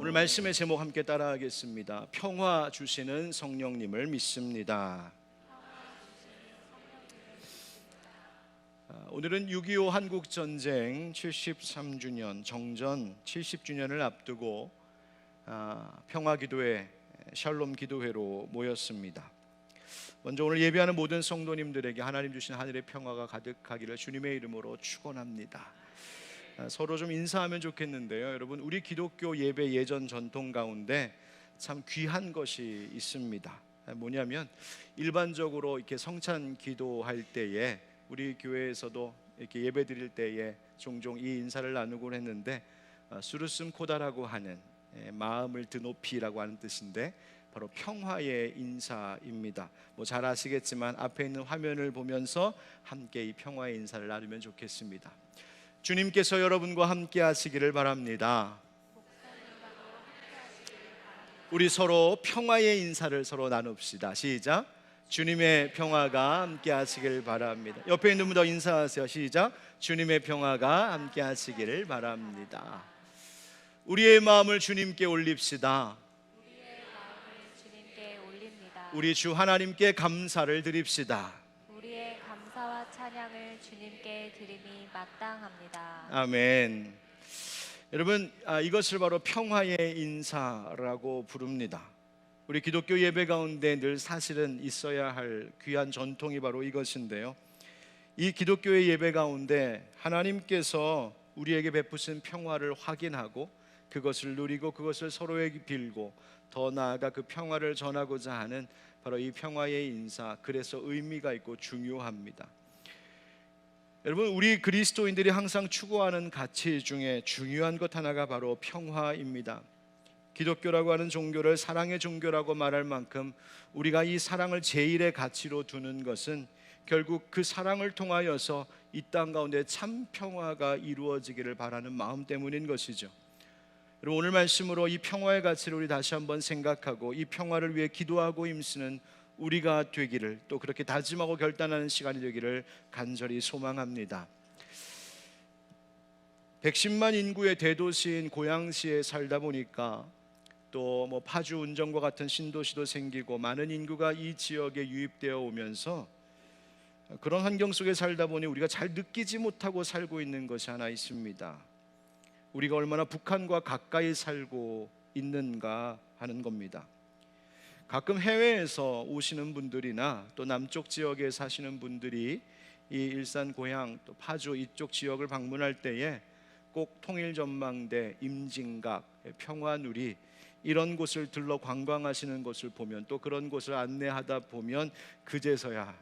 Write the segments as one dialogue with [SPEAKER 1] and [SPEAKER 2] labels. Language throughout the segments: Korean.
[SPEAKER 1] 오늘 말씀의 제목 함께 따라하겠습니다. 평화 주시는 성령님을 믿습니다. 오늘은 6.25 한국전쟁 73주년 정전 70주년을 앞두고 평화기도회 샬롬 기도회로 모였습니다. 먼저 오늘 예배하는 모든 성도님들에게 하나님 주신 하늘의 평화가 가득하기를 주님의 이름으로 축원합니다. 서로 좀 인사하면 좋겠는데요. 여러분, 우리 기독교 예배 예전 전통 가운데 참 귀한 것이 있습니다. 뭐냐면 일반적으로 이렇게 성찬 기도할 때에 우리 교회에서도 이렇게 예배 드릴 때에 종종 이 인사를 나누곤 했는데 수르슴 코다라고 하는 마음을 드높이라고 하는 뜻인데 바로 평화의 인사입니다. 잘 아시겠지만 앞에 있는 화면을 보면서 함께 이 평화의 인사를 나누면 좋겠습니다. 주님께서 여러분과 함께 하시기를 바랍니다. 우리 서로 평화의 인사를 서로 나눕시다. 시작. 주님의 평화가 함께 하시기를 바랍니다. 옆에 있는 분도 인사하세요. 시작. 주님의 평화가 함께 하시기를 바랍니다. 우리의 마음을 주님께 올립시다. 우리 주 하나님께 감사를 드립시다.
[SPEAKER 2] 우리의 감사와 찬양을 주님께 드림이 마땅합니다.
[SPEAKER 1] 아멘. 여러분, 이것을 바로 평화의 인사라고 부릅니다. 우리 기독교 예배 가운데 늘 사실은 있어야 할 귀한 전통이 바로 이것인데요. 이 기독교의 예배 가운데 하나님께서 우리에게 베푸신 평화를 확인하고 그것을 누리고 그것을 서로에게 빌고 더 나아가 그 평화를 전하고자 하는 바로 이 평화의 인사, 그래서 의미가 있고 중요합니다. 여러분, 우리 그리스도인들이 항상 추구하는 가치 중에 중요한 것 하나가 바로 평화입니다. 기독교라고 하는 종교를 사랑의 종교라고 말할 만큼 우리가 이 사랑을 제일의 가치로 두는 것은 결국 그 사랑을 통하여서 이 땅 가운데 참 평화가 이루어지기를 바라는 마음 때문인 것이죠. 여러분, 오늘 말씀으로 이 평화의 가치를 우리 다시 한번 생각하고 이 평화를 위해 기도하고 힘쓰는 우리가 되기를, 또 그렇게 다짐하고 결단하는 시간이 되기를 간절히 소망합니다. 110만 인구의 대도시인 고양시에 살다 보니까 또 파주 운정과 같은 신도시도 생기고 많은 인구가 이 지역에 유입되어 오면서 그런 환경 속에 살다 보니 우리가 잘 느끼지 못하고 살고 있는 것이 하나 있습니다. 우리가 얼마나 북한과 가까이 살고 있는가 하는 겁니다. 가끔 해외에서 오시는 분들이나 또 남쪽 지역에 사시는 분들이 이 일산 고향 또 파주 이쪽 지역을 방문할 때에 꼭 통일전망대, 임진각, 평화누리 이런 곳을 들러 관광하시는 것을 보면, 또 그런 곳을 안내하다 보면 그제서야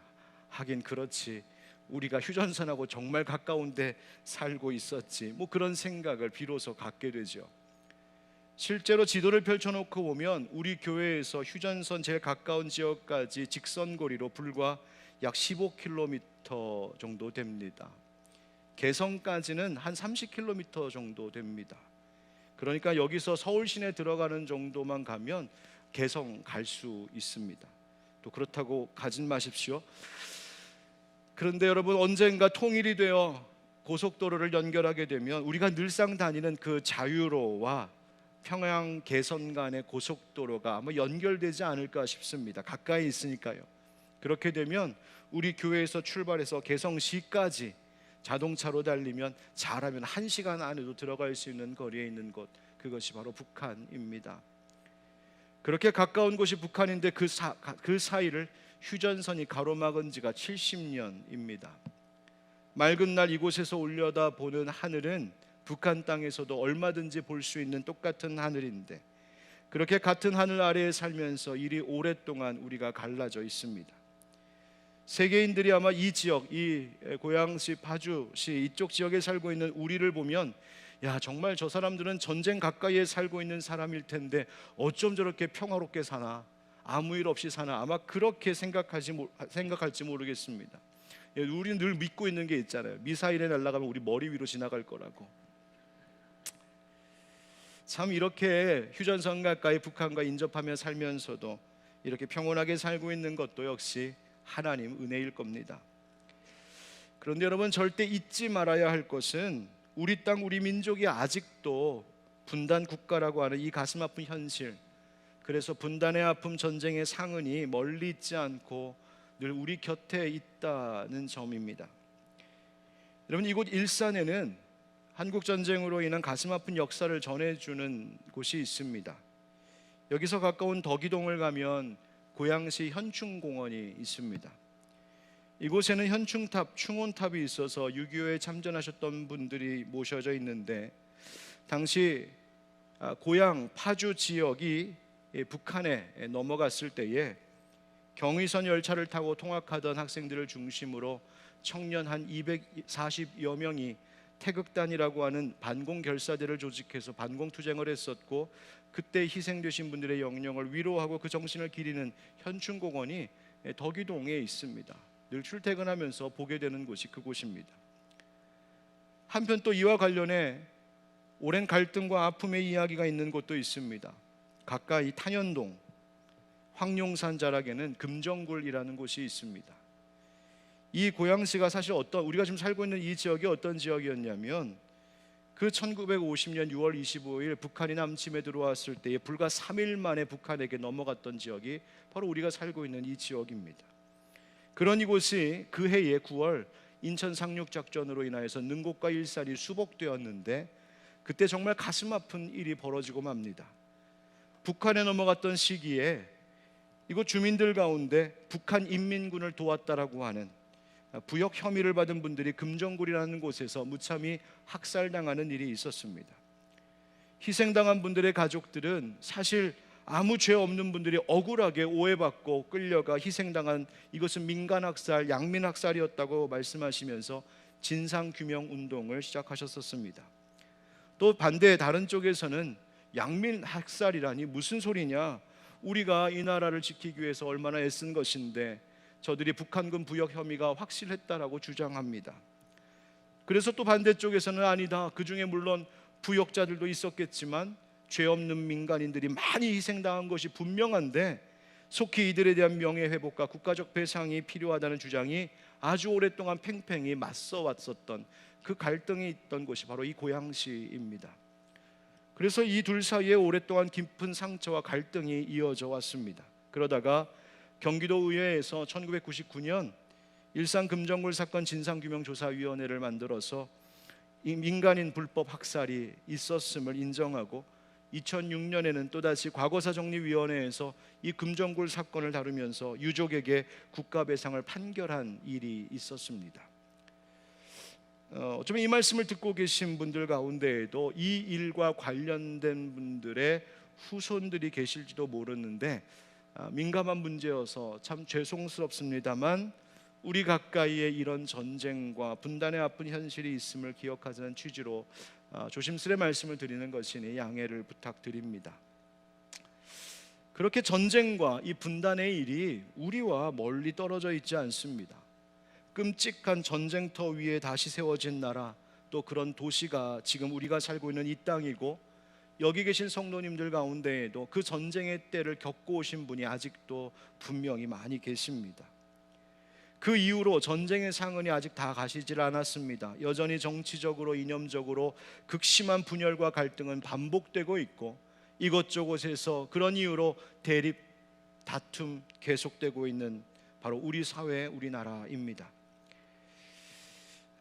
[SPEAKER 1] 하긴 그렇지, 우리가 휴전선하고 정말 가까운데 살고 있었지, 그런 생각을 비로소 갖게 되죠. 실제로 지도를 펼쳐놓고 보면 우리 교회에서 휴전선 제일 가까운 지역까지 직선거리로 불과 약 15km 정도 됩니다. 개성까지는 한 30km 정도 됩니다. 그러니까 여기서 서울 시내 들어가는 정도만 가면 개성 갈 수 있습니다. 또 그렇다고 가진 마십시오. 그런데 여러분, 언젠가 통일이 되어 고속도로를 연결하게 되면 우리가 늘상 다니는 그 자유로와 평양 개선 간의 고속도로가 아마 연결되지 않을까 싶습니다. 가까이 있으니까요. 그렇게 되면 우리 교회에서 출발해서 개성시까지 자동차로 달리면 잘하면 1시간 안에도 들어갈 수 있는 거리에 있는 곳, 그것이 바로 북한입니다. 그렇게 가까운 곳이 북한인데 그 사이를 휴전선이 가로막은 지가 70년입니다. 맑은 날 이곳에서 올려다보는 하늘은 북한 땅에서도 얼마든지 볼 수 있는 똑같은 하늘인데, 그렇게 같은 하늘 아래에 살면서 이리 오랫동안 우리가 갈라져 있습니다. 세계인들이 아마 이 지역, 이 고양시, 파주시 이쪽 지역에 살고 있는 우리를 보면, 야, 정말 저 사람들은 전쟁 가까이에 살고 있는 사람일 텐데 어쩜 저렇게 평화롭게 사나, 아무 일 없이 사나, 아마 그렇게 생각할지 모르겠습니다. 우리는 늘 믿고 있는 게 있잖아요. 미사일에 날아가면 우리 머리 위로 지나갈 거라고. 참, 이렇게 휴전선 가까이 북한과 인접하며 살면서도 이렇게 평온하게 살고 있는 것도 역시 하나님 은혜일 겁니다. 그런데 여러분, 절대 잊지 말아야 할 것은 우리 땅, 우리 민족이 아직도 분단 국가라고 하는 이 가슴 아픈 현실, 그래서 분단의 아픔, 전쟁의 상흔이 멀리 있지 않고 늘 우리 곁에 있다는 점입니다. 여러분, 이곳 일산에는 한국 전쟁으로 인한 가슴 아픈 역사를 전해주는 곳이 있습니다. 여기서 가까운 덕이동을 가면 고양시 현충공원이 있습니다. 이곳에는 현충탑, 충원탑이 있어서 6.25에 참전하셨던 분들이 모셔져 있는데, 당시 고양 파주 지역이 북한에 넘어갔을 때에 경의선 열차를 타고 통학하던 학생들을 중심으로 청년 한 240여 명이 태극단이라고 하는 반공결사대를 조직해서 반공투쟁을 했었고, 그때 희생되신 분들의 영령을 위로하고 그 정신을 기리는 현충공원이 덕이동에 있습니다. 늘 출퇴근하면서 보게 되는 곳이 그곳입니다. 한편 또 이와 관련해 오랜 갈등과 아픔의 이야기가 있는 곳도 있습니다. 가까이 탄현동 황룡산 자락에는 금정굴이라는 곳이 있습니다. 이 고양시가 사실 우리가 지금 살고 있는 이 지역이 어떤 지역이었냐면, 그 1950년 6월 25일 북한이 남침에 들어왔을 때에 불과 3일 만에 북한에게 넘어갔던 지역이 바로 우리가 살고 있는 이 지역입니다. 그런 이곳이 그 해에 9월 인천 상륙작전으로 인하여서 능곡과 일산이 수복되었는데, 그때 정말 가슴 아픈 일이 벌어지고 맙니다. 북한에 넘어갔던 시기에 이곳 주민들 가운데 북한 인민군을 도왔다라고 하는 부역 혐의를 받은 분들이 금정굴이라는 곳에서 무참히 학살당하는 일이 있었습니다. 희생당한 분들의 가족들은 사실 아무 죄 없는 분들이 억울하게 오해받고 끌려가 희생당한, 이것은 민간학살, 양민학살이었다고 말씀하시면서 진상규명 운동을 시작하셨었습니다. 또 반대 다른 쪽에서는 양민학살이라니 무슨 소리냐, 우리가 이 나라를 지키기 위해서 얼마나 애쓴 것인데 저들이 북한군 부역 혐의가 확실했다라고 주장합니다. 그래서 또 반대쪽에서는 아니다, 그 중에 물론 부역자들도 있었겠지만 죄 없는 민간인들이 많이 희생당한 것이 분명한데 속히 이들에 대한 명예회복과 국가적 배상이 필요하다는 주장이 아주 오랫동안 팽팽히 맞서 왔었던 그 갈등이 있던 곳이 바로 이 고양시입니다. 그래서 이 둘 사이에 오랫동안 깊은 상처와 갈등이 이어져 왔습니다. 그러다가 경기도의회에서 1999년 일산 금정굴 사건 진상규명조사위원회를 만들어서 이 민간인 불법 학살이 있었음을 인정하고, 2006년에는 또다시 과거사정리위원회에서 이 금정굴 사건을 다루면서 유족에게 국가배상을 판결한 일이 있었습니다. 어쩌면 이 말씀을 듣고 계신 분들 가운데에도 이 일과 관련된 분들의 후손들이 계실지도 모르는데, 민감한 문제여서 참 죄송스럽습니다만 우리 가까이에 이런 전쟁과 분단의 아픈 현실이 있음을 기억하자는 취지로 조심스레 말씀을 드리는 것이니 양해를 부탁드립니다. 그렇게 전쟁과 이 분단의 일이 우리와 멀리 떨어져 있지 않습니다. 끔찍한 전쟁터 위에 다시 세워진 나라, 또 그런 도시가 지금 우리가 살고 있는 이 땅이고, 여기 계신 성도님들 가운데에도 그 전쟁의 때를 겪고 오신 분이 아직도 분명히 많이 계십니다. 그 이후로 전쟁의 상흔이 아직 다 가시질 않았습니다. 여전히 정치적으로, 이념적으로 극심한 분열과 갈등은 반복되고 있고, 이곳저곳에서 그런 이유로 대립, 다툼 계속되고 있는 바로 우리 사회, 우리나라입니다.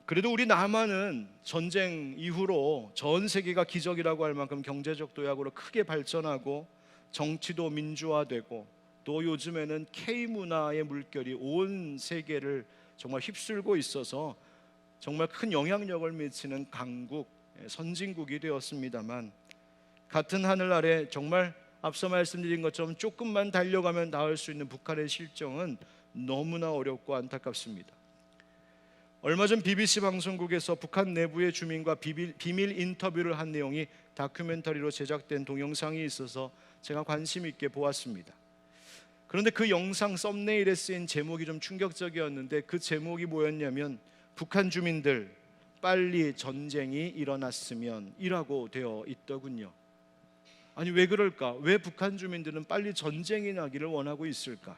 [SPEAKER 1] 그래도 우리 남한은 전쟁 이후로 전 세계가 기적이라고 할 만큼 경제적 도약으로 크게 발전하고 정치도 민주화되고, 또 요즘에는 K문화의 물결이 온 세계를 정말 휩쓸고 있어서 정말 큰 영향력을 미치는 강국, 선진국이 되었습니다만, 같은 하늘 아래 정말 앞서 말씀드린 것처럼 조금만 달려가면 닿을 수 있는 북한의 실정은 너무나 어렵고 안타깝습니다. 얼마 전 BBC 방송국에서 북한 내부의 주민과 비밀 인터뷰를 한 내용이 다큐멘터리로 제작된 동영상이 있어서 제가 관심 있게 보았습니다. 그런데 그 영상 썸네일에 쓰인 제목이 좀 충격적이었는데, 그 제목이 뭐였냐면 북한 주민들 빨리 전쟁이 일어났으면 이라고 되어 있더군요. 아니 왜 그럴까? 왜 북한 주민들은 빨리 전쟁이 나기를 원하고 있을까?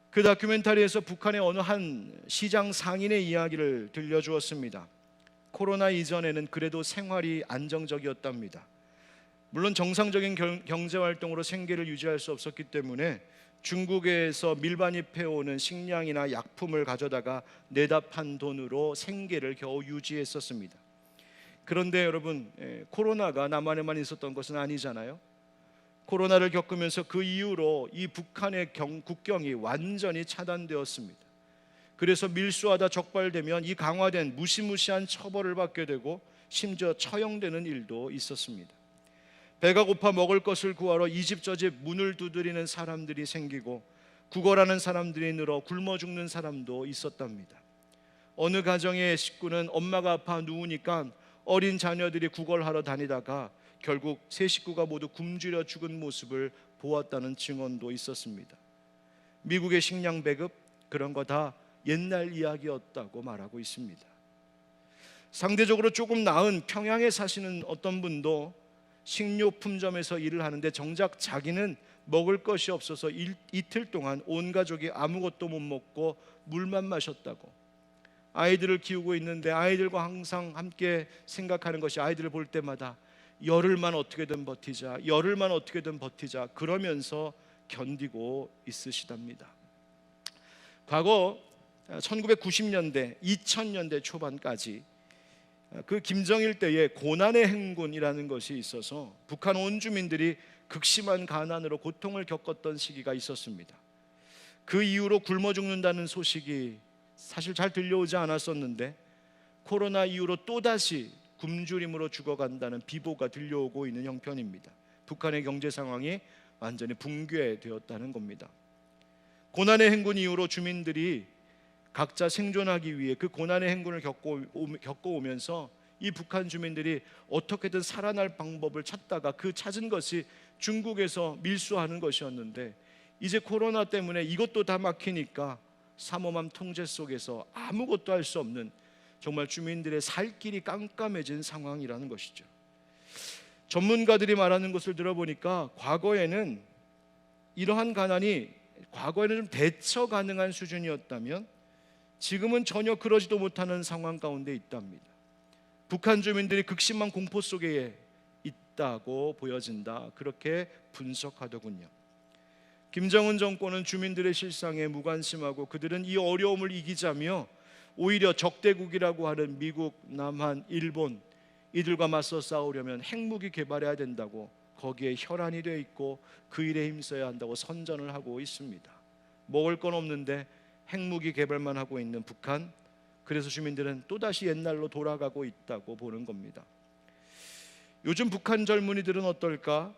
[SPEAKER 1] 그 다큐멘터리에서 북한의 어느 한 시장 상인의 이야기를 들려주었습니다. 코로나 이전에는 그래도 생활이 안정적이었답니다. 물론 정상적인 경제 활동으로 생계를 유지할 수 없었기 때문에 중국에서 밀반입해오는 식량이나 약품을 가져다가 내다 판 돈으로 생계를 겨우 유지했었습니다. 그런데 여러분, 코로나가 남한에만 있었던 것은 아니잖아요. 코로나를 겪으면서 그 이후로 이 북한의 국경이 완전히 차단되었습니다. 그래서 밀수하다 적발되면 이 강화된 무시무시한 처벌을 받게 되고 심지어 처형되는 일도 있었습니다. 배가 고파 먹을 것을 구하러 이 집 저 집 문을 두드리는 사람들이 생기고 구걸하는 사람들이 늘어 굶어 죽는 사람도 있었답니다. 어느 가정의 식구는 엄마가 아파 누우니까 어린 자녀들이 구걸하러 다니다가 결국 세 식구가 모두 굶주려 죽은 모습을 보았다는 증언도 있었습니다. 미국의 식량 배급, 그런 거 다 옛날 이야기였다고 말하고 있습니다. 상대적으로 조금 나은 평양에 사시는 어떤 분도 식료품점에서 일을 하는데 정작 자기는 먹을 것이 없어서 이틀 동안 온 가족이 아무것도 못 먹고 물만 마셨다고. 아이들을 키우고 있는데 아이들과 항상 함께 생각하는 것이, 아이들을 볼 때마다 열흘만 어떻게든 버티자, 열흘만 어떻게든 버티자, 그러면서 견디고 있으시답니다. 과거 1990년대, 2000년대 초반까지 그 김정일 때에 고난의 행군이라는 것이 있어서 북한 온 주민들이 극심한 가난으로 고통을 겪었던 시기가 있었습니다. 그 이후로 굶어 죽는다는 소식이 사실 잘 들려오지 않았었는데 코로나 이후로 또다시 굶주림으로 죽어간다는 비보가 들려오고 있는 형편입니다. 북한의 경제 상황이 완전히 붕괴되었다는 겁니다. 고난의 행군 이후로 주민들이 각자 생존하기 위해 그 고난의 행군을 겪어오면서 이 북한 주민들이 어떻게든 살아날 방법을 찾다가 그 찾은 것이 중국에서 밀수하는 것이었는데, 이제 코로나 때문에 이것도 다 막히니까 삼엄한 통제 속에서 아무것도 할 수 없는, 정말 주민들의 살 길이 깜깜해진 상황이라는 것이죠. 전문가들이 말하는 것을 들어보니까 과거에는 이러한 가난이 좀 대처 가능한 수준이었다면 지금은 전혀 그러지도 못하는 상황 가운데 있답니다. 북한 주민들이 극심한 공포 속에 있다고 보여진다, 그렇게 분석하더군요. 김정은 정권은 주민들의 실상에 무관심하고 그들은 이 어려움을 이기자며 오히려 적대국이라고 하는 미국, 남한, 일본, 이들과 맞서 싸우려면 핵무기 개발해야 된다고, 거기에 혈안이 되어 있고 그 일에 힘써야 한다고 선전을 하고 있습니다. 먹을 건 없는데 핵무기 개발만 하고 있는 북한, 그래서 주민들은 또다시 옛날로 돌아가고 있다고 보는 겁니다. 요즘 북한 젊은이들은 어떨까?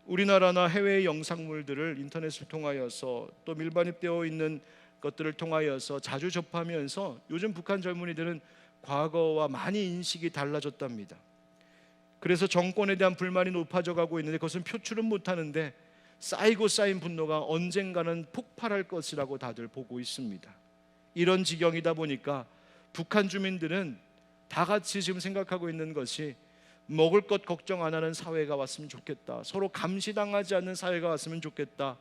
[SPEAKER 1] 우리나라나 해외의 영상물들을 인터넷을 통하여서 또 밀반입되어 있는 것들을 통하여서 자주 접하면서 요즘 북한 젊은이들은 과거와 많이 인식이 달라졌답니다. 그래서 정권에 대한 불만이 높아져 가고 있는데 그것은 표출은 못하는데 쌓이고 쌓인 분노가 언젠가는 폭발할 것이라고 다들 보고 있습니다. 이런 지경이다 보니까 북한 주민들은 다 같이 지금 생각하고 있는 것이 먹을 것 걱정 안 하는 사회가 왔으면 좋겠다, 서로 감시당하지 않는 사회가 왔으면 좋겠다.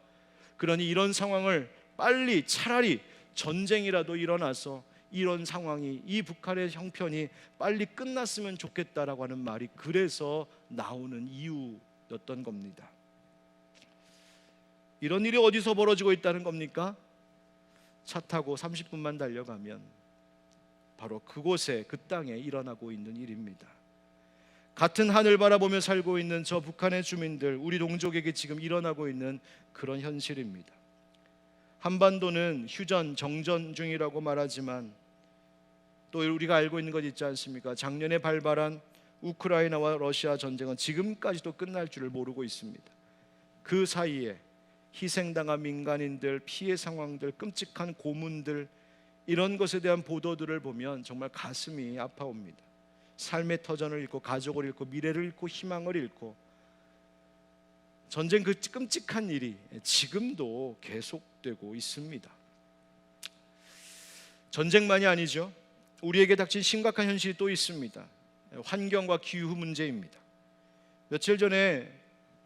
[SPEAKER 1] 그러니 이런 상황을 빨리, 차라리 전쟁이라도 일어나서 이런 상황이, 이 북한의 형편이 빨리 끝났으면 좋겠다라고 하는 말이 그래서 나오는 이유였던 겁니다. 이런 일이 어디서 벌어지고 있다는 겁니까? 차 타고 30분만 달려가면 바로 그곳에, 그 땅에 일어나고 있는 일입니다. 같은 하늘 바라보며 살고 있는 저 북한의 주민들, 우리 동족에게 지금 일어나고 있는 그런 현실입니다. 한반도는 휴전, 정전 중이라고 말하지만 또 우리가 알고 있는 것 있지 않습니까? 작년에 발발한 우크라이나와 러시아 전쟁은 지금까지도 끝날 줄을 모르고 있습니다. 그 사이에 희생당한 민간인들, 피해 상황들, 끔찍한 고문들, 이런 것에 대한 보도들을 보면 정말 가슴이 아파옵니다. 삶의 터전을 잃고, 가족을 잃고, 미래를 잃고, 희망을 잃고, 전쟁 그 끔찍한 일이 지금도 계속되고 있습니다. 전쟁만이 아니죠. 우리에게 닥친 심각한 현실이 또 있습니다. 환경과 기후 문제입니다. 며칠 전에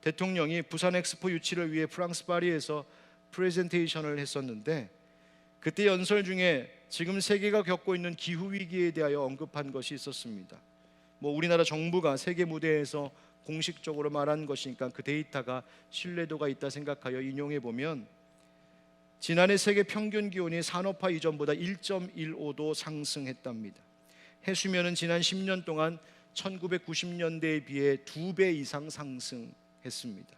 [SPEAKER 1] 대통령이 부산 엑스포 유치를 위해 프랑스 파리에서 프레젠테이션을 했었는데 그때 연설 중에 지금 세계가 겪고 있는 기후 위기에 대하여 언급한 것이 있었습니다. 우리나라 정부가 세계 무대에서 공식적으로 말한 것이니까 그 데이터가 신뢰도가 있다 생각하여 인용해 보면, 지난해 세계 평균 기온이 산업화 이전보다 1.15도 상승했답니다. 해수면은 지난 10년 동안 1990년대에 비해 2배 이상 상승했습니다.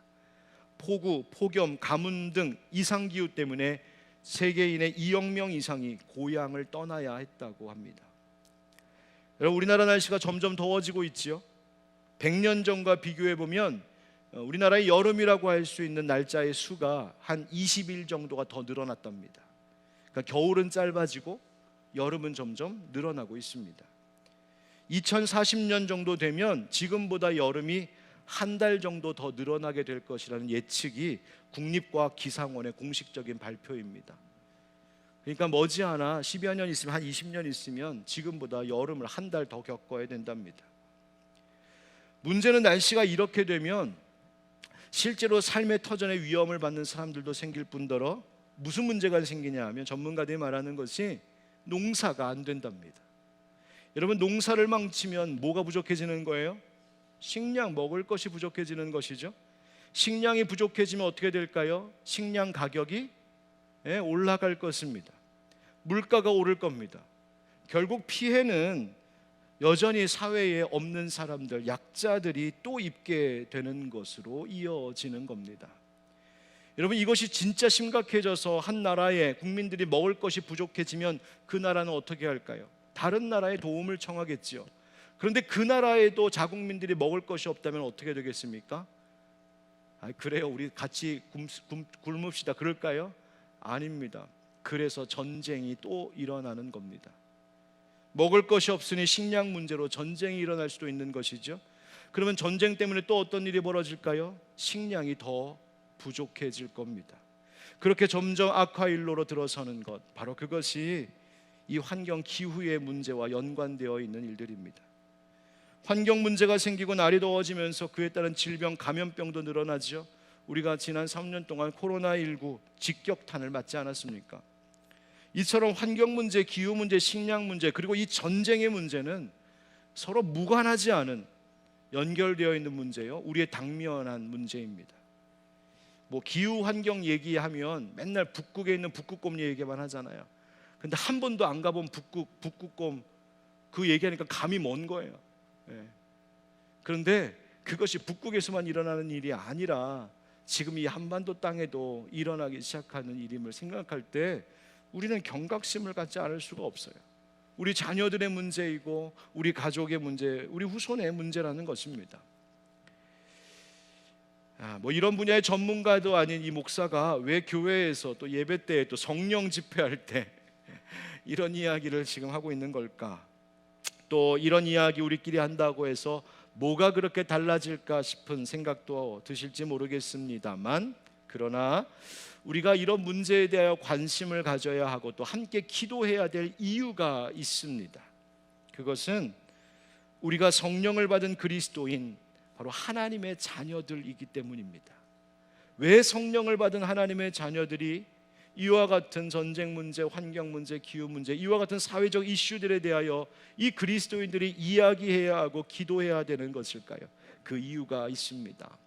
[SPEAKER 1] 폭우, 폭염, 가뭄 등 이상기후 때문에 세계인의 2억 명 이상이 고향을 떠나야 했다고 합니다. 여러분, 우리나라 날씨가 점점 더워지고 있지요. 100년 전과 비교해 보면 우리나라의 여름이라고 할 수 있는 날짜의 수가 한 20일 정도가 더 늘어났답니다. 그러니까 겨울은 짧아지고 여름은 점점 늘어나고 있습니다. 2040년 정도 되면 지금보다 여름이 한 달 정도 더 늘어나게 될 것이라는 예측이 국립과학기상원의 공식적인 발표입니다. 그러니까 머지않아 10여 년 있으면, 한 20년 있으면 지금보다 여름을 한 달 더 겪어야 된답니다. 문제는 날씨가 이렇게 되면 실제로 삶의 터전에 위험을 받는 사람들도 생길 뿐더러 무슨 문제가 생기냐 하면, 전문가들이 말하는 것이 농사가 안 된답니다. 여러분, 농사를 망치면 뭐가 부족해지는 거예요? 식량, 먹을 것이 부족해지는 것이죠. 식량이 부족해지면 어떻게 될까요? 식량 가격이 올라갈 것입니다. 물가가 오를 겁니다. 결국 피해는 여전히 사회에 없는 사람들, 약자들이 또 입게 되는 것으로 이어지는 겁니다. 여러분, 이것이 진짜 심각해져서 한 나라의 국민들이 먹을 것이 부족해지면 그 나라는 어떻게 할까요? 다른 나라의 도움을 청하겠지요. 그런데 그 나라에도 자국민들이 먹을 것이 없다면 어떻게 되겠습니까? 그래요, 우리 같이 굶읍시다, 그럴까요? 아닙니다. 그래서 전쟁이 또 일어나는 겁니다. 먹을 것이 없으니 식량 문제로 전쟁이 일어날 수도 있는 것이죠. 그러면 전쟁 때문에 또 어떤 일이 벌어질까요? 식량이 더 부족해질 겁니다. 그렇게 점점 악화일로로 들어서는 것, 바로 그것이 이 환경 기후의 문제와 연관되어 있는 일들입니다. 환경 문제가 생기고 날이 더워지면서 그에 따른 질병, 감염병도 늘어나죠. 우리가 지난 3년 동안 코로나19 직격탄을 맞지 않았습니까? 이처럼 환경 문제, 기후 문제, 식량 문제, 그리고 이 전쟁의 문제는 서로 무관하지 않은, 연결되어 있는 문제요, 우리의 당면한 문제입니다. 기후 환경 얘기하면 맨날 북극에 있는 북극곰 얘기만 하잖아요. 근데 한 번도 안 가본 북극곰 그 얘기하니까 감이 먼 거예요. 그런데 그것이 북극에서만 일어나는 일이 아니라 지금 이 한반도 땅에도 일어나기 시작하는 일임을 생각할 때 우리는 경각심을 갖지 않을 수가 없어요. 우리 자녀들의 문제이고 우리 가족의 문제, 우리 후손의 문제라는 것입니다. 이런 분야의 전문가도 아닌 이 목사가 왜 교회에서 또 예배 때, 또 성령 집회할 때 이런 이야기를 지금 하고 있는 걸까? 또 이런 이야기 우리끼리 한다고 해서 뭐가 그렇게 달라질까 싶은 생각도 드실지 모르겠습니다만, 그러나 우리가 이런 문제에 대하여 관심을 가져야 하고 또 함께 기도해야 될 이유가 있습니다. 그것은 우리가 성령을 받은 그리스도인, 바로 하나님의 자녀들이기 때문입니다. 왜 성령을 받은 하나님의 자녀들이 이와 같은 전쟁 문제, 환경 문제, 기후 문제, 이와 같은 사회적 이슈들에 대하여 이 그리스도인들이 이야기해야 하고 기도해야 되는 것일까요? 그 이유가 있습니다.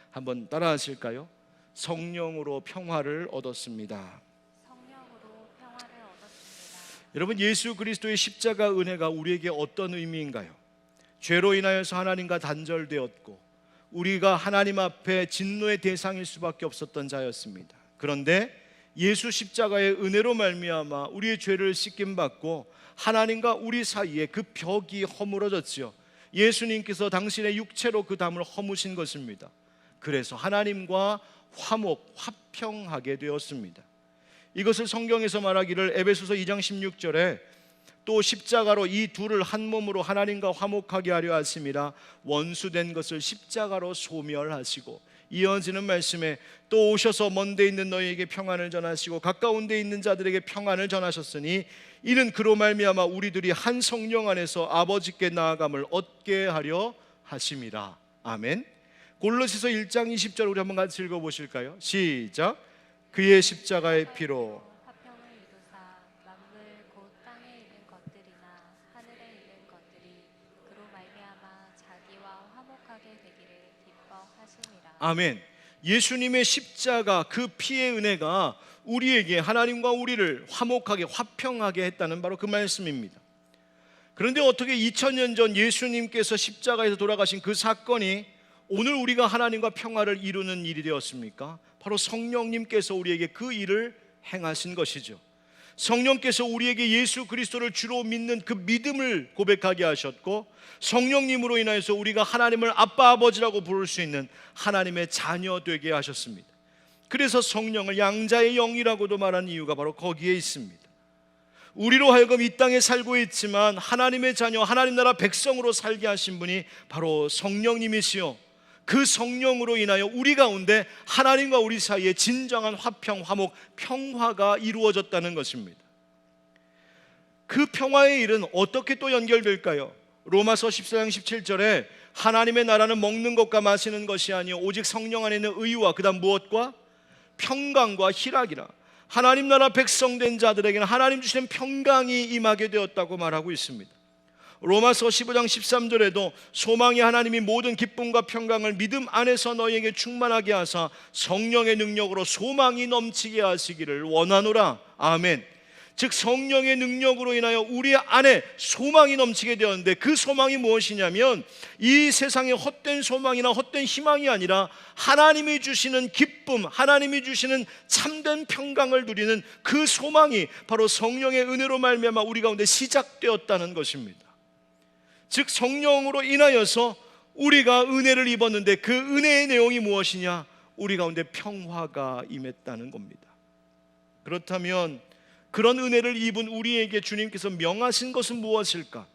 [SPEAKER 1] 한번 따라 하실까요? 성령으로 평화를 얻었습니다.
[SPEAKER 2] 성령으로 평화를 얻었습니다.
[SPEAKER 1] 여러분, 예수 그리스도의 십자가 은혜가 우리에게 어떤 의미인가요? 죄로 인하여서 하나님과 단절되었고 우리가 하나님 앞에 진노의 대상일 수밖에 없었던 자였습니다. 그런데 예수 십자가의 은혜로 말미암아 우리의 죄를 씻김 받고 하나님과 우리 사이에 그 벽이 허물어졌지요. 예수님께서 당신의 육체로 그 담을 허무신 것입니다. 그래서 하나님과 화평하게 되었습니다. 이것을 성경에서 말하기를 에베소서 2장 16절에 또 십자가로 이 둘을 한 몸으로 하나님과 화목하게 하려 하심이라, 원수된 것을 십자가로 소멸하시고, 이어지는 말씀에 또 오셔서 먼데 있는 너희에게 평안을 전하시고 가까운 데 있는 자들에게 평안을 전하셨으니 이는 그로 말미암아 우리들이 한 성령 안에서 아버지께 나아감을 얻게 하려 하심이라. 아멘. 골로새서 1장 20절 우리 한번 같이 읽어보실까요? 시작. 그의 십자가의 피로
[SPEAKER 2] 화평을 이루사
[SPEAKER 1] 아멘. 예수님의 십자가 그 피의 은혜가 우리에게 하나님과 우리를 화목하게 화평하게 했다는 바로 그 말씀입니다. 그런데 어떻게 2000년 전 예수님께서 십자가에서 돌아가신 그 사건이 오늘 우리가 하나님과 평화를 이루는 일이 되었습니까? 바로 성령님께서 우리에게 그 일을 행하신 것이죠. 성령께서 우리에게 예수 그리스도를 주로 믿는 그 믿음을 고백하게 하셨고, 성령님으로 인하여서 우리가 하나님을 아빠 아버지라고 부를 수 있는 하나님의 자녀 되게 하셨습니다. 그래서 성령을 양자의 영이라고도 말하는 이유가 바로 거기에 있습니다. 우리로 하여금 이 땅에 살고 있지만 하나님의 자녀, 하나님 나라 백성으로 살게 하신 분이 바로 성령님이시요, 그 성령으로 인하여 우리 가운데 하나님과 우리 사이에 진정한 화평, 화목, 평화가 이루어졌다는 것입니다. 그 평화의 일은 어떻게 또 연결될까요? 로마서 14장 17절에 하나님의 나라는 먹는 것과 마시는 것이 아니요 오직 성령 안에 있는 의와 그 다음 무엇과? 평강과 희락이라. 하나님 나라 백성된 자들에게는 하나님 주시는 평강이 임하게 되었다고 말하고 있습니다. 로마서 15장 13절에도 소망이 하나님이 모든 기쁨과 평강을 믿음 안에서 너희에게 충만하게 하사 성령의 능력으로 소망이 넘치게 하시기를 원하노라. 아멘. 즉 성령의 능력으로 인하여 우리 안에 소망이 넘치게 되었는데, 그 소망이 무엇이냐면 이 세상의 헛된 소망이나 헛된 희망이 아니라 하나님이 주시는 기쁨, 하나님이 주시는 참된 평강을 누리는 그 소망이 바로 성령의 은혜로 말미암아 우리 가운데 시작되었다는 것입니다. 즉 성령으로 인하여서 우리가 은혜를 입었는데 그 은혜의 내용이 무엇이냐? 우리 가운데 평화가 임했다는 겁니다. 그렇다면 그런 은혜를 입은 우리에게 주님께서 명하신 것은 무엇일까?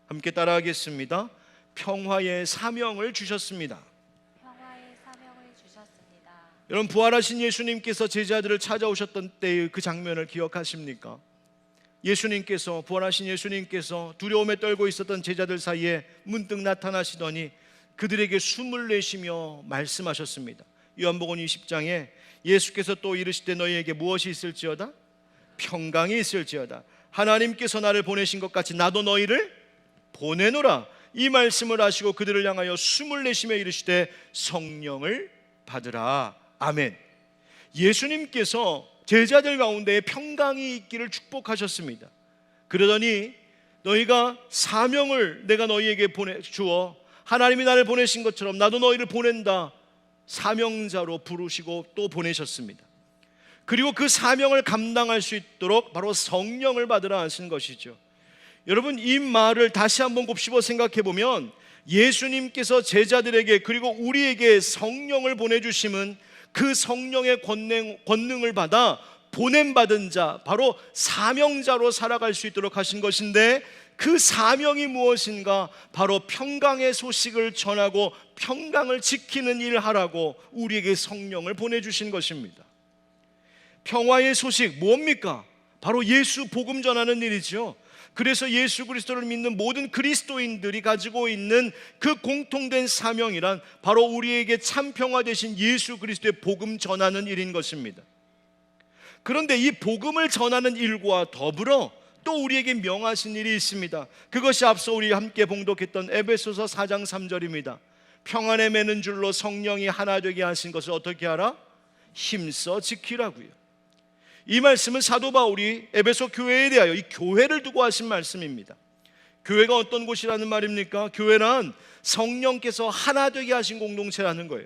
[SPEAKER 1] 함께 따라하겠습니다. 평화의 사명을 주셨습니다.
[SPEAKER 2] 평화의 사명을 주셨습니다.
[SPEAKER 1] 여러분, 부활하신 예수님께서 제자들을 찾아오셨던 때의 그 장면을 기억하십니까? 예수님께서, 부활하신 예수님께서 두려움에 떨고 있었던 제자들 사이에 문득 나타나시더니 그들에게 숨을 내쉬며 말씀하셨습니다. 요한복음 20장에 예수께서 또 이르시되 너희에게 무엇이 있을지어다? 평강이 있을지어다. 하나님께서 나를 보내신 것 같이 나도 너희를 보내노라. 이 말씀을 하시고 그들을 향하여 숨을 내쉬며 이르시되 성령을 받으라. 아멘. 예수님께서 제자들 가운데 평강이 있기를 축복하셨습니다. 그러더니 너희가 사명을 내가 너희에게 주어 하나님이 나를 보내신 것처럼 나도 너희를 보낸다. 사명자로 부르시고 또 보내셨습니다. 그리고 그 사명을 감당할 수 있도록 바로 성령을 받으라 하신 것이죠. 여러분, 이 말을 다시 한번 곱씹어 생각해 보면 예수님께서 제자들에게 그리고 우리에게 성령을 보내주심은 그 성령의 권능을 받아 보냄받은 자, 바로 사명자로 살아갈 수 있도록 하신 것인데, 그 사명이 무엇인가? 바로 평강의 소식을 전하고 평강을 지키는 일을 하라고 우리에게 성령을 보내주신 것입니다. 평화의 소식 뭡니까? 바로 예수 복음 전하는 일이죠. 그래서 예수 그리스도를 믿는 모든 그리스도인들이 가지고 있는 그 공통된 사명이란 바로 우리에게 참 평화 되신 예수 그리스도의 복음 전하는 일인 것입니다. 그런데 이 복음을 전하는 일과 더불어 또 우리에게 명하신 일이 있습니다. 그것이 앞서 우리 함께 봉독했던 에베소서 4장 3절입니다. 평안에 매는 줄로 성령이 하나 되게 하신 것을 어떻게 하라? 힘써 지키라고요. 이 말씀은 사도 바울이 에베소 교회에 대하여 이 교회를 두고 하신 말씀입니다. 교회가 어떤 곳이라는 말입니까? 교회란 성령께서 하나 되게 하신 공동체라는 거예요.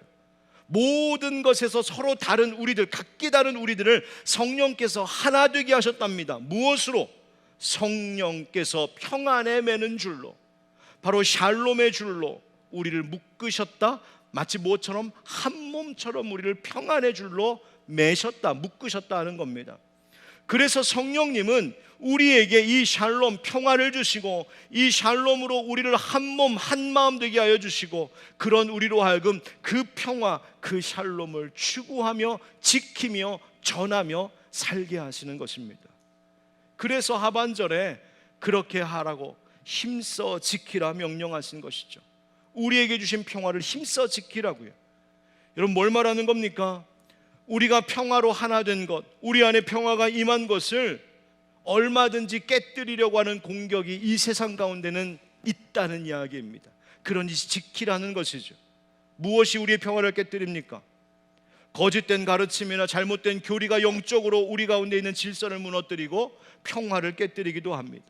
[SPEAKER 1] 모든 것에서 서로 다른 우리들, 각기 다른 우리들을 성령께서 하나 되게 하셨답니다. 무엇으로? 성령께서 평안에 매는 줄로, 바로 샬롬의 줄로 우리를 묶으셨다. 마치 뭐처럼? 한 몸처럼 우리를 평안의 줄로 매셨다, 묶으셨다 하는 겁니다. 그래서 성령님은 우리에게 이 샬롬, 평화를 주시고 이 샬롬으로 우리를 한 몸, 한 마음 되게 하여 주시고, 그런 우리로 하여금 그 평화, 그 샬롬을 추구하며 지키며 전하며 살게 하시는 것입니다. 그래서 하반절에 그렇게 하라고 힘써 지키라 명령하신 것이죠. 우리에게 주신 평화를 힘써 지키라고요. 여러분, 뭘 말하는 겁니까? 우리가 평화로 하나 된 것, 우리 안에 평화가 임한 것을 얼마든지 깨뜨리려고 하는 공격이 이 세상 가운데는 있다는 이야기입니다. 그러니 지키라는 것이죠. 무엇이 우리의 평화를 깨뜨립니까? 거짓된 가르침이나 잘못된 교리가 영적으로 우리 가운데 있는 질서를 무너뜨리고 평화를 깨뜨리기도 합니다.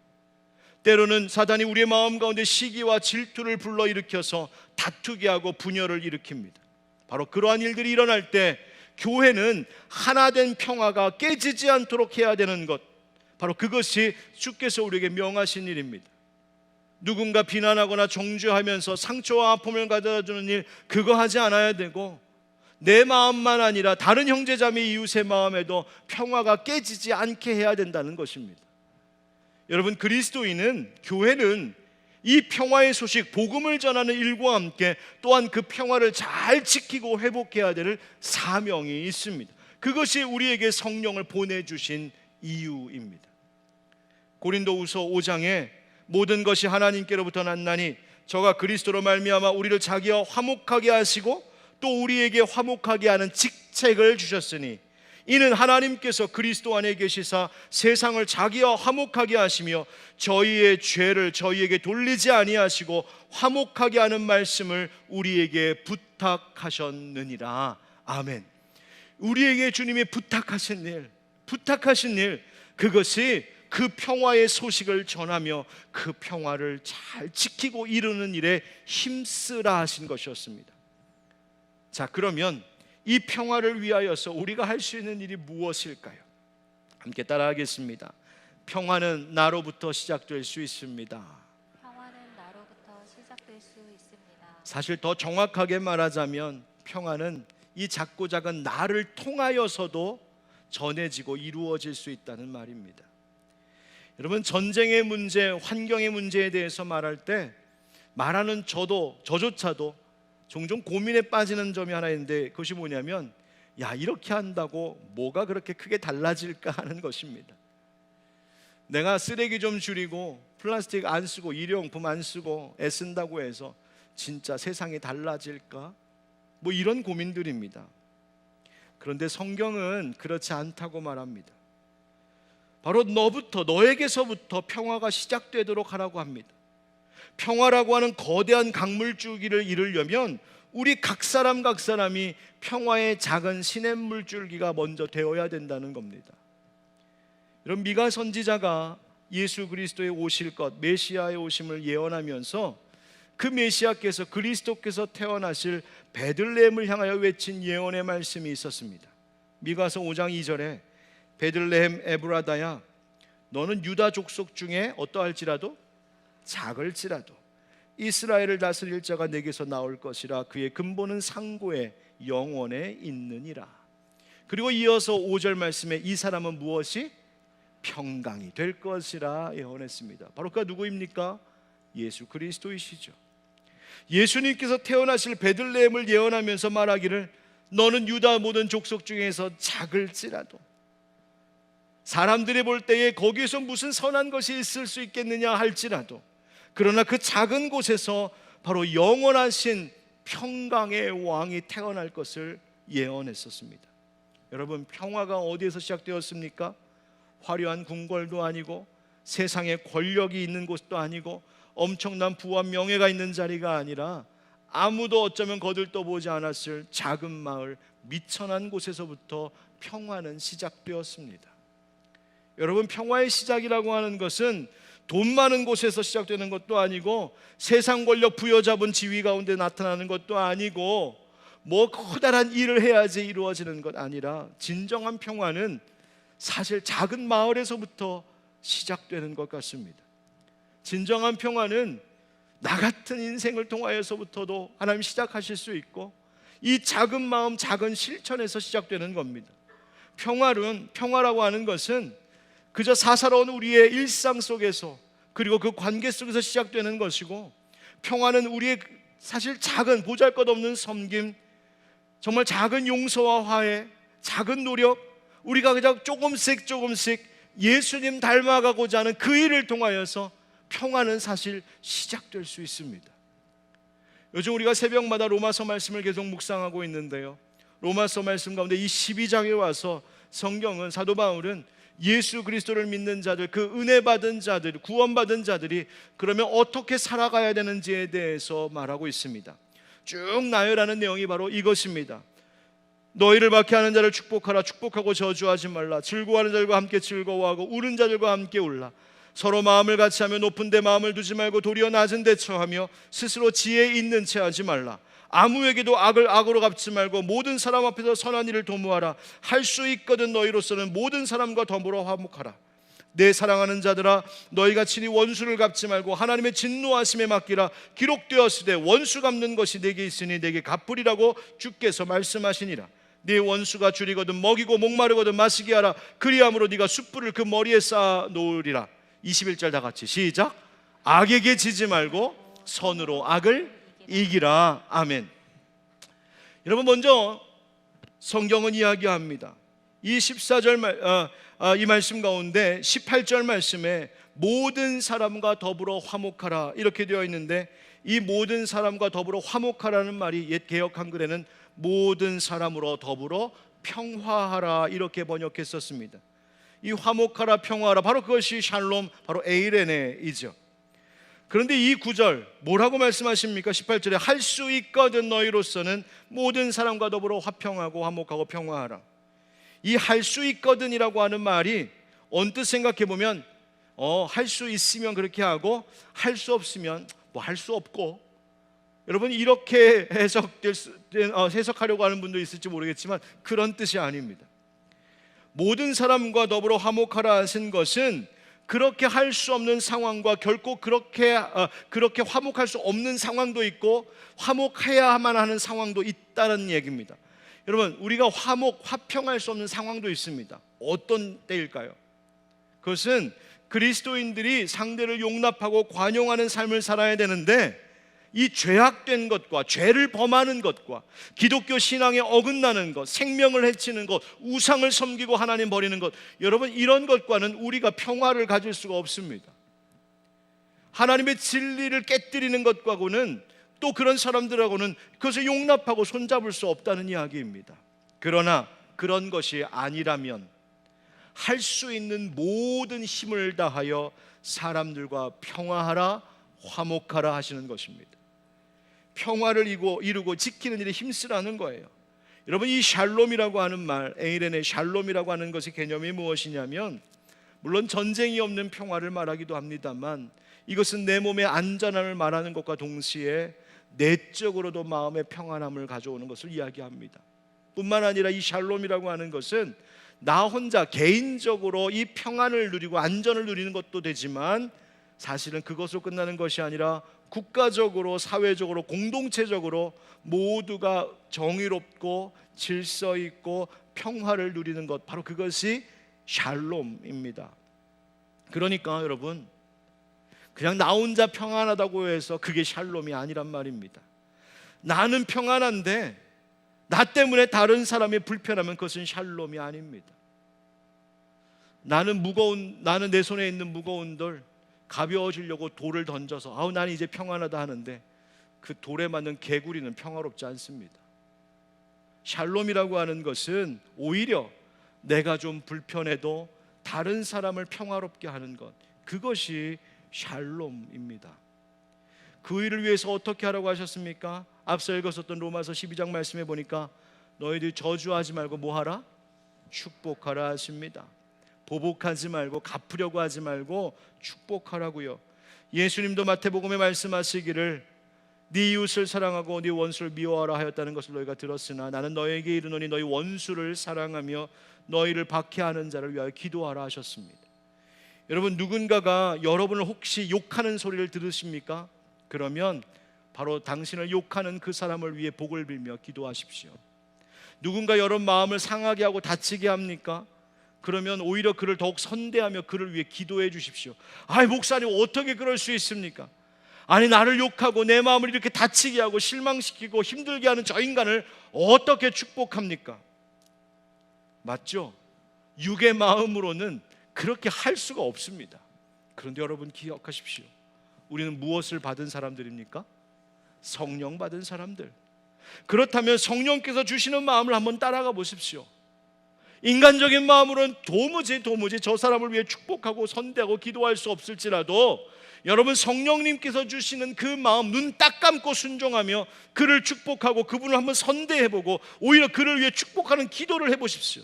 [SPEAKER 1] 때로는 사단이 우리의 마음 가운데 시기와 질투를 불러일으켜서 다투게 하고 분열을 일으킵니다. 바로 그러한 일들이 일어날 때 교회는 하나된 평화가 깨지지 않도록 해야 되는 것, 바로 그것이 주께서 우리에게 명하신 일입니다. 누군가 비난하거나 정죄하면서 상처와 아픔을 가져다주는 일, 그거 하지 않아야 되고, 내 마음만 아니라 다른 형제자매 이웃의 마음에도 평화가 깨지지 않게 해야 된다는 것입니다. 여러분, 그리스도인은, 교회는 이 평화의 소식, 복음을 전하는 일과 함께 또한 그 평화를 잘 지키고 회복해야 될 사명이 있습니다. 그것이 우리에게 성령을 보내주신 이유입니다. 고린도후서 5장에 모든 것이 하나님께로부터 났나니 저가 그리스도로 말미암아 우리를 자기와 화목하게 하시고 또 우리에게 화목하게 하는 직책을 주셨으니 이는 하나님께서 그리스도 안에 계시사 세상을 자기와 화목하게 하시며 저희의 죄를 저희에게 돌리지 아니하시고 화목하게 하는 말씀을 우리에게 부탁하셨느니라. 아멘. 우리에게 주님이 부탁하신 일, 그것이 그 평화의 소식을 전하며 그 평화를 잘 지키고 이루는 일에 힘쓰라 하신 것이었습니다. 자, 그러면 이 평화를 위하여서 우리가 할 수 있는 일이 무엇일까요? 함께 따라하겠습니다. 평화는 나로부터 시작될 수 있습니다.
[SPEAKER 2] 평화는 나로부터 시작될 수 있습니다.
[SPEAKER 1] 사실 더 정확하게 말하자면 평화는 이 작고 작은 나를 통하여서도 전해지고 이루어질 수 있다는 말입니다. 여러분, 전쟁의 문제, 환경의 문제에 대해서 말할 때 말하는 저조차도 종종 고민에 빠지는 점이 하나 있는데, 그것이 뭐냐면 야, 이렇게 한다고 뭐가 그렇게 크게 달라질까 하는 것입니다. 내가 쓰레기 좀 줄이고 플라스틱 안 쓰고 일회용품 안 쓰고 애쓴다고 해서 진짜 세상이 달라질까? 뭐 이런 고민들입니다. 그런데 성경은 그렇지 않다고 말합니다. 바로 너에게서부터 평화가 시작되도록 하라고 합니다. 평화라고 하는 거대한 강물줄기를 이루려면 우리 각 사람이 평화의 작은 시냇물줄기가 먼저 되어야 된다는 겁니다. 여러분, 미가 선지자가 예수 그리스도의 오실 것, 메시아의 오심을 예언하면서 그 메시아께서, 그리스도께서 태어나실 베들레헴을 향하여 외친 예언의 말씀이 있었습니다. 미가서 5장 2절에 베들레헴 에브라다야, 너는 유다 족속 중에 어떠할지라도 작을지라도 이스라엘을 다스릴 자가 내게서 나올 것이라. 그의 근본은 상고의 영원에 있느니라. 그리고 이어서 5절 말씀에 이 사람은 무엇이 평강이 될 것이라 예언했습니다. 바로 그가 누구입니까? 예수 그리스도이시죠. 예수님께서 태어나실 베들레헴을 예언하면서 말하기를 너는 유다 모든 족속 중에서 작을지라도, 사람들이 볼 때에 거기에서 무슨 선한 것이 있을 수 있겠느냐 할지라도, 그러나 그 작은 곳에서 바로 영원하신 평강의 왕이 태어날 것을 예언했었습니다. 여러분, 평화가 어디에서 시작되었습니까? 화려한 궁궐도 아니고 세상에 권력이 있는 곳도 아니고 엄청난 부와 명예가 있는 자리가 아니라 아무도 어쩌면 거들떠보지 않았을 작은 마을, 미천한 곳에서부터 평화는 시작되었습니다. 여러분, 평화의 시작이라고 하는 것은 돈 많은 곳에서 시작되는 것도 아니고 세상 권력 부여잡은 지위 가운데 나타나는 것도 아니고 뭐 커다란 일을 해야지 이루어지는 것 아니라, 진정한 평화는 사실 작은 마을에서부터 시작되는 것 같습니다. 진정한 평화는 나 같은 인생을 통하여서부터도 하나님 시작하실 수 있고, 이 작은 마음, 작은 실천에서 시작되는 겁니다. 평화라고 하는 것은 그저 사사로운 우리의 일상 속에서, 그리고 그 관계 속에서 시작되는 것이고, 평화는 우리의 사실 작은 보잘것없는 섬김, 정말 작은 용서와 화해, 작은 노력, 우리가 그냥 조금씩 예수님 닮아가고자 하는 그 일을 통하여서 평화는 사실 시작될 수 있습니다. 요즘 우리가 새벽마다 로마서 말씀을 계속 묵상하고 있는데요, 로마서 말씀 가운데 이 12장에 와서 성경은, 사도 바울은 예수 그리스도를 믿는 자들, 그 은혜 받은 자들, 구원받은 자들이 그러면 어떻게 살아가야 되는지에 대해서 말하고 있습니다. 쭉 나열하는 내용이 바로 이것입니다. 너희를 박해하는 자를 축복하라. 축복하고 저주하지 말라. 즐거워하는 자들과 함께 즐거워하고 우는 자들과 함께 울라. 서로 마음을 같이하며 높은 데 마음을 두지 말고 도리어 낮은 데 처하며 스스로 지혜 있는 채 하지 말라. 아무에게도 악을 악으로 갚지 말고 모든 사람 앞에서 선한 일을 도모하라. 할 수 있거든 너희로서는 모든 사람과 더불어 화목하라. 내 사랑하는 자들아, 너희가 친히 원수를 갚지 말고 하나님의 진노하심에 맡기라. 기록되었으되 원수 갚는 것이 내게 있으니 내게 갚으리라고 주께서 말씀하시니라. 네 원수가 줄이거든 먹이고 목마르거든 마시게 하라. 그리함으로 네가 숯불을 그 머리에 쌓아 놓으리라. 21절 다 같이 시작. 악에게 지지 말고 선으로 악을 이기라. 아멘. 여러분, 먼저 성경은 이야기합니다. 이 14절 이 말씀 가운데 18절 말씀에 모든 사람과 더불어 화목하라 이렇게 되어 있는데, 이 모든 사람과 더불어 화목하라는 말이 옛 개역 한글에는 모든 사람으로 더불어 평화하라 이렇게 번역했었습니다. 이 화목하라, 평화하라, 바로 그것이 샬롬, 바로 에이레네이죠. 그런데 이 구절 뭐라고 말씀하십니까? 18절에 할 수 있거든 너희로서는 모든 사람과 더불어 화평하고 화목하고 평화하라. 이 할 수 있거든이라고 하는 말이 언뜻 생각해 보면 할 수 있으면 그렇게 하고 할 수 없으면 뭐 할 수 없고, 여러분 이렇게 해석하려고 하는 분도 있을지 모르겠지만 그런 뜻이 아닙니다. 모든 사람과 더불어 화목하라 하신 것은 그렇게 할 수 없는 상황과 결코 그렇게 화목할 수 없는 상황도 있고 화목해야만 하는 상황도 있다는 얘기입니다. 여러분, 우리가 화평할 수 없는 상황도 있습니다. 어떤 때일까요? 그것은 그리스도인들이 상대를 용납하고 관용하는 삶을 살아야 되는데, 이 죄악된 것과 죄를 범하는 것과 기독교 신앙에 어긋나는 것, 생명을 해치는 것, 우상을 섬기고 하나님 버리는 것, 여러분 이런 것과는 우리가 평화를 가질 수가 없습니다. 하나님의 진리를 깨뜨리는 것과는 또 그런 사람들하고는 그것을 용납하고 손잡을 수 없다는 이야기입니다. 그러나 그런 것이 아니라면 할 수 있는 모든 힘을 다하여 사람들과 평화하라, 화목하라 하시는 것입니다. 평화를 이루고 지키는 일에 힘쓰라는 거예요. 여러분, 이 샬롬이라고 하는 말, 에이렌의 샬롬이라고 하는 것의 개념이 무엇이냐면, 물론 전쟁이 없는 평화를 말하기도 합니다만, 이것은 내 몸의 안전함을 말하는 것과 동시에 내적으로도 마음의 평안함을 가져오는 것을 이야기합니다. 뿐만 아니라 이 샬롬이라고 하는 것은 나 혼자 개인적으로 이 평안을 누리고 안전을 누리는 것도 되지만, 사실은 그것으로 끝나는 것이 아니라 국가적으로, 사회적으로, 공동체적으로 모두가 정의롭고 질서 있고 평화를 누리는 것, 바로 그것이 샬롬입니다. 그러니까 여러분, 그냥 나 혼자 평안하다고 해서 그게 샬롬이 아니란 말입니다. 나는 평안한데 나 때문에 다른 사람이 불편하면 그것은 샬롬이 아닙니다. 나는 내 손에 있는 무거운 돌 가벼워지려고 돌을 던져서 나는 이제 평안하다 하는데 그 돌에 맞는 개구리는 평화롭지 않습니다. 샬롬이라고 하는 것은 오히려 내가 좀 불편해도 다른 사람을 평화롭게 하는 것, 그것이 샬롬입니다. 그 일을 위해서 어떻게 하라고 하셨습니까? 앞서 읽었었던 로마서 12장 말씀에 보니까 너희들이 저주하지 말고 뭐 하라? 축복하라 하십니다. 보복하지 말고, 갚으려고 하지 말고 축복하라고요. 예수님도 마태복음에 말씀하시기를 네 이웃을 사랑하고 네 원수를 미워하라 하였다는 것을 너희가 들었으나 나는 너희에게 이르노니 너희 원수를 사랑하며 너희를 박해하는 자를 위하여 기도하라 하셨습니다. 여러분, 누군가가 여러분을 혹시 욕하는 소리를 들으십니까? 그러면 바로 당신을 욕하는 그 사람을 위해 복을 빌며 기도하십시오. 누군가 여러분 마음을 상하게 하고 다치게 합니까? 그러면 오히려 그를 더욱 선대하며 그를 위해 기도해 주십시오. 목사님 어떻게 그럴 수 있습니까? 아니, 나를 욕하고 내 마음을 이렇게 다치게 하고 실망시키고 힘들게 하는 저 인간을 어떻게 축복합니까? 맞죠? 육의 마음으로는 그렇게 할 수가 없습니다. 그런데 여러분 기억하십시오. 우리는 무엇을 받은 사람들입니까? 성령 받은 사람들. 그렇다면 성령께서 주시는 마음을 한번 따라가 보십시오. 인간적인 마음으로는 도무지 저 사람을 위해 축복하고 선대하고 기도할 수 없을지라도 여러분, 성령님께서 주시는 그 마음, 눈 딱 감고 순종하며 그를 축복하고 그분을 한번 선대해보고 오히려 그를 위해 축복하는 기도를 해보십시오.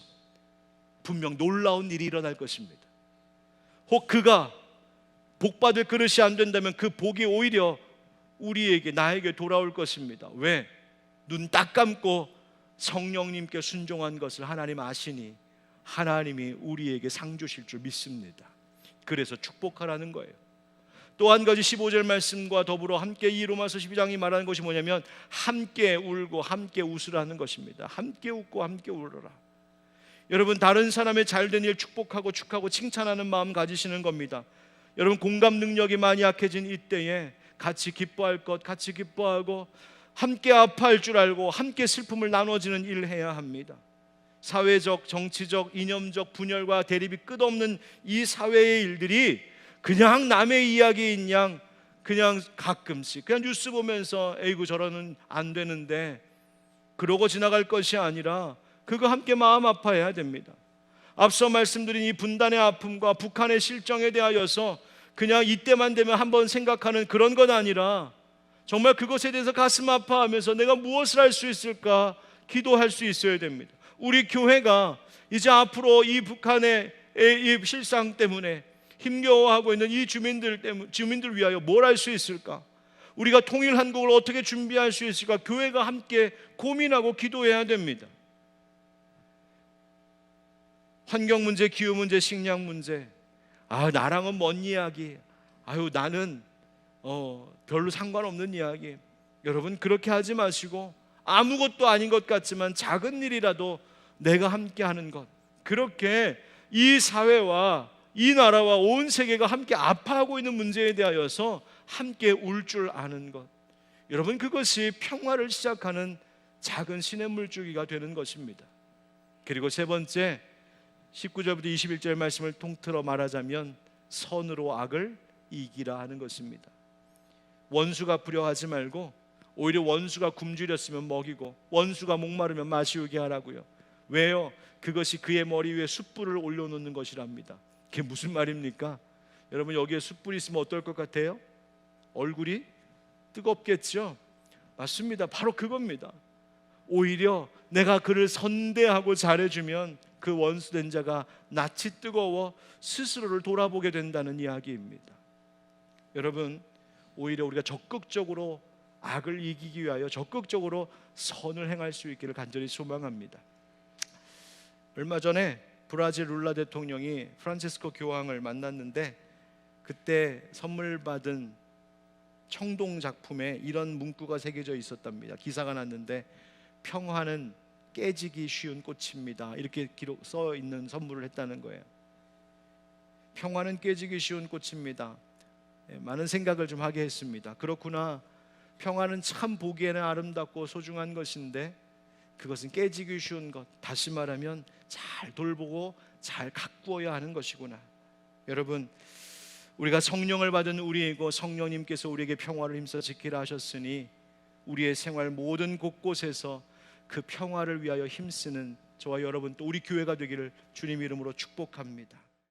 [SPEAKER 1] 분명 놀라운 일이 일어날 것입니다. 혹 그가 복받을 그릇이 안 된다면 그 복이 오히려 우리에게, 나에게 돌아올 것입니다. 왜? 눈 딱 감고 성령님께 순종한 것을 하나님 아시니 하나님이 우리에게 상 주실 줄 믿습니다. 그래서 축복하라는 거예요. 또 한 가지 15절 말씀과 더불어 함께 이 로마서 12장이 말하는 것이 뭐냐면 함께 울고 함께 웃으라는 것입니다. 함께 웃고 함께 울어라. 여러분, 다른 사람의 잘된 일 축복하고 축하고 칭찬하는 마음 가지시는 겁니다. 여러분, 공감 능력이 많이 약해진 이때에 같이 기뻐할 것 같이 기뻐하고 함께 아파할 줄 알고 함께 슬픔을 나눠지는 일을 해야 합니다. 사회적, 정치적, 이념적 분열과 대립이 끝없는 이 사회의 일들이 그냥 남의 이야기인 양 그냥 가끔씩 그냥 뉴스 보면서 에이구 저러는 안 되는데 그러고 지나갈 것이 아니라 그거 함께 마음 아파해야 됩니다. 앞서 말씀드린 이 분단의 아픔과 북한의 실정에 대하여서 그냥 이때만 되면 한번 생각하는 그런 건 아니라 정말 그것에 대해서 가슴 아파하면서 내가 무엇을 할 수 있을까 기도할 수 있어야 됩니다. 우리 교회가 이제 앞으로 이 북한의 이 실상 때문에 힘겨워하고 있는 이 주민들 위하여 뭘 할 수 있을까? 우리가 통일 한국을 어떻게 준비할 수 있을까? 교회가 함께 고민하고 기도해야 됩니다. 환경 문제, 기후 문제, 식량 문제, 나랑은 먼 이야기, 나는 별로 상관없는 이야기. 여러분, 그렇게 하지 마시고 아무것도 아닌 것 같지만 작은 일이라도 내가 함께 하는 것, 그렇게 이 사회와 이 나라와 온 세계가 함께 아파하고 있는 문제에 대하여서 함께 울 줄 아는 것, 여러분, 그것이 평화를 시작하는 작은 신의 물줄기가 되는 것입니다. 그리고 세 번째, 19절부터 21절 말씀을 통틀어 말하자면 선으로 악을 이기라 하는 것입니다. 원수가 불효하지 말고 오히려 원수가 굶주렸으면 먹이고 원수가 목마르면 마시우게 하라고요. 왜요? 그것이 그의 머리 위에 숯불을 올려놓는 것이랍니다. 그게 무슨 말입니까? 여러분, 여기에 숯불이 있으면 어떨 것 같아요? 얼굴이 뜨겁겠죠? 맞습니다. 바로 그겁니다. 오히려 내가 그를 선대하고 잘해주면 그 원수된 자가 낯이 뜨거워 스스로를 돌아보게 된다는 이야기입니다. 여러분, 오히려 우리가 적극적으로 악을 이기기 위하여 적극적으로 선을 행할 수 있기를 간절히 소망합니다. 얼마 전에 브라질 룰라 대통령이 프란치스코 교황을 만났는데 그때 선물 받은 청동 작품에 이런 문구가 새겨져 있었답니다. 기사가 났는데 평화는 깨지기 쉬운 꽃입니다. 이렇게 써 있는 선물을 했다는 거예요. 평화는 깨지기 쉬운 꽃입니다. 많은 생각을 좀 하게 했습니다. 그렇구나. 평화는 참 보기에는 아름답고 소중한 것인데 그것은 깨지기 쉬운 것, 다시 말하면 잘 돌보고 잘 가꾸어야 하는 것이구나. 여러분, 우리가 성령을 받은 우리이고 성령님께서 우리에게 평화를 힘써 지키라 하셨으니 우리의 생활 모든 곳곳에서 그 평화를 위하여 힘쓰는 저와 여러분 또 우리 교회가 되기를 주님 이름으로 축복합니다.